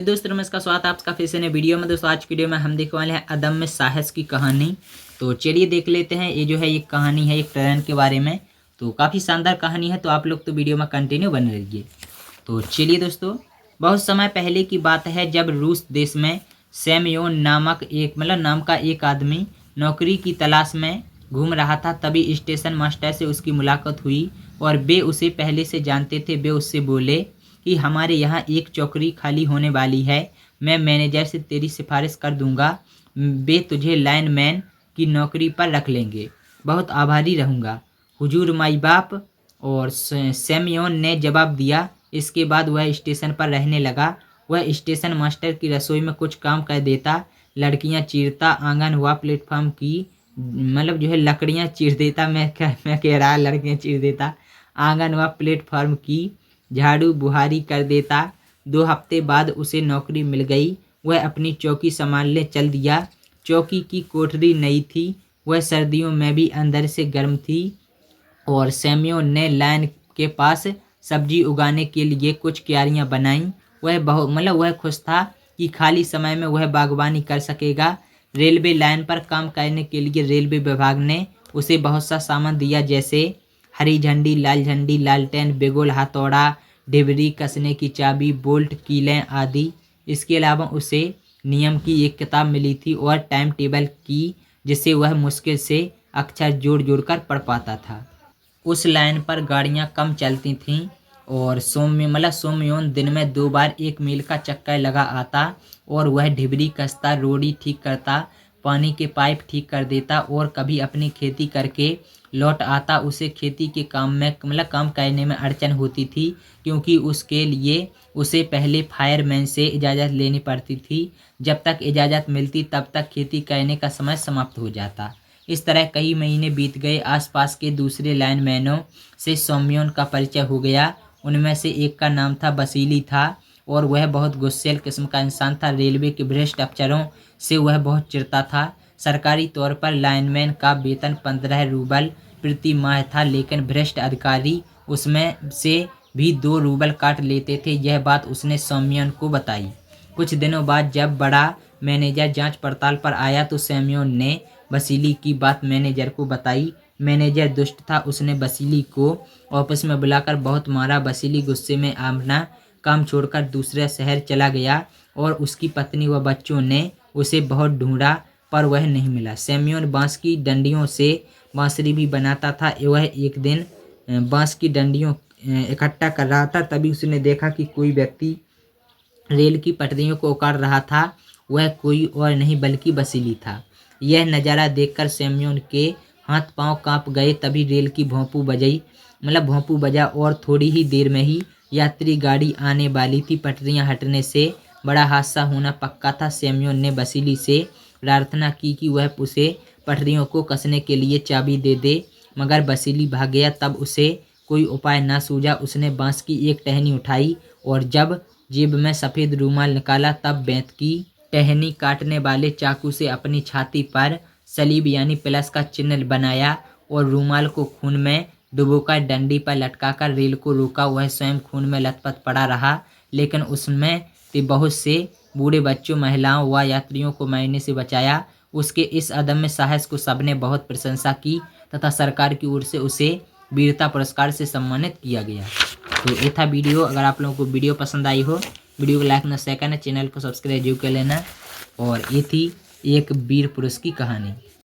दोस्तों नमस्कार, स्वागत है आपका फिर से नए वीडियो में। दोस्तों आज की वीडियो में हम देखने वाले हैं अदम्य साहस की कहानी। तो चलिए देख लेते हैं। ये जो है एक कहानी है एक ट्रेन के बारे में। तो काफ़ी शानदार कहानी है, तो आप लोग तो वीडियो में कंटिन्यू बने रहिए। तो चलिए दोस्तों, बहुत समय पहले की बात है जब रूस देश में सैमयोन नाम का एक आदमी नौकरी की तलाश में घूम रहा था। तभी स्टेशन मास्टर से उसकी मुलाकात हुई और वे उसे पहले से जानते थे। वे उससे बोले कि हमारे यहाँ एक चौकरी खाली होने वाली है, मैं मैनेजर से तेरी सिफारिश कर दूंगा, वे तुझे लाइनमैन की नौकरी पर रख लेंगे, बहुत आभारी रहूँगा हुजूर माई बाप। और सैमयोन ने जवाब दिया। इसके बाद वह स्टेशन पर रहने लगा। वह स्टेशन मास्टर की रसोई में कुछ काम कर देता, लड़कियां चीरता, आंगन व प्लेटफॉर्म की लकड़ियां चीर देता। मैं कह रहा लड़कियां चीर देता, आंगन व प्लेटफॉर्म की झाड़ू बुहारी कर देता। 2 हफ्ते बाद उसे नौकरी मिल गई। वह अपनी चौकी संभालने चल दिया। चौकी की कोठरी नई थी, वह सर्दियों में भी अंदर से गर्म थी। और सैमयोन ने लाइन के पास सब्जी उगाने के लिए कुछ क्यारियां बनाईं। वह खुश था कि खाली समय में वह बागवानी कर सकेगा। रेलवे लाइन पर काम करने के लिए रेलवे विभाग ने उसे बहुत सा सामान दिया, जैसे हरी झंडी, लालटेन, बेगोल, हथौड़ा, डिबरी, कसने की चाबी, बोल्ट, कीलें आदि। इसके अलावा उसे नियम की एक किताब मिली थी और टाइम टेबल की, जिससे वह मुश्किल से अक्षर जोड़ जोड़ कर पढ़ पाता था। उस लाइन पर गाड़ियां कम चलती थीं और सोमयोन दिन में 2 बार 1 मील का चक्कर लगा आता। और वह डिबरी कसता, रोड़ी ठीक करता, पानी के पाइप ठीक कर देता और कभी अपनी खेती करके लौट आता। उसे खेती के काम में काम करने में अड़चन होती थी, क्योंकि उसके लिए उसे पहले फायरमैन से इजाज़त लेनी पड़ती थी। जब तक इजाज़त मिलती तब तक खेती करने का समय समाप्त हो जाता। इस तरह कई महीने बीत गए। आसपास के दूसरे लाइनमैनों से सैमयोन का परिचय हो गया। उनमें से एक का नाम था वसीली था और वह बहुत गुस्सैल किस्म का इंसान था। रेलवे के भ्रष्ट अफसरों से वह बहुत चिढ़ता था। सरकारी तौर पर लाइनमैन का वेतन 15 रूबल प्रति माह था, लेकिन भ्रष्ट अधिकारी उसमें से भी 2 रूबल काट लेते थे। यह बात उसने सैमयोन को बताई। कुछ दिनों बाद जब बड़ा मैनेजर जांच पड़ताल पर आया तो सैमयोन ने वसीली की बात मैनेजर को बताई। मैनेजर दुष्ट था, उसने वसीली को ऑफिस में बुलाकर बहुत मारा। वसीली गुस्से में अपना काम छोड़कर दूसरे शहर चला गया और उसकी पत्नी व बच्चों ने उसे बहुत ढूंढा, पर वह नहीं मिला। सैमयोन बांस की डंडियों से बांसुरी भी बनाता था। वह एक दिन बांस की डंडियों इकट्ठा कर रहा था, तभी उसने देखा कि कोई व्यक्ति रेल की पटरियों को उखाड़ रहा था। वह कोई और नहीं बल्कि वसीली था। यह नज़ारा देखकर सैमयोन के हाथ पांव कांप गए। तभी रेल की भोंपू बजा और थोड़ी ही देर में ही यात्री गाड़ी आने वाली थी। पटरियां हटने से बड़ा हादसा होना पक्का था। सैमयोन ने वसीली से प्रार्थना की कि वह उसे पटरियों को कसने के लिए चाबी दे दे, मगर वसीली भाग गया। तब उसे कोई उपाय न सूझा। उसने बांस की एक टहनी उठाई और जब जेब में सफ़ेद रूमाल निकाला, तब बेंत की टहनी काटने वाले चाकू से अपनी छाती पर सलीब यानी प्लस का चिन्ह बनाया और रूमाल को खून में डुबोकर डंडी पर लटकाकर रेल को रोका। वह स्वयं खून में लथपथ पड़ा रहा, लेकिन उसमें बहुत से बूढ़े बच्चों, महिलाओं व यात्रियों को मरने से बचाया। उसके इस अदम्य साहस को सबने बहुत प्रशंसा की तथा सरकार की ओर से उसे वीरता पुरस्कार से सम्मानित किया गया। तो ये था वीडियो। अगर आप लोगों को वीडियो पसंद आई हो, वीडियो को लाइक न शेयर करना, चैनल को सब्सक्राइब जरूर कर लेना। और ये थी एक वीर पुरुष की कहानी।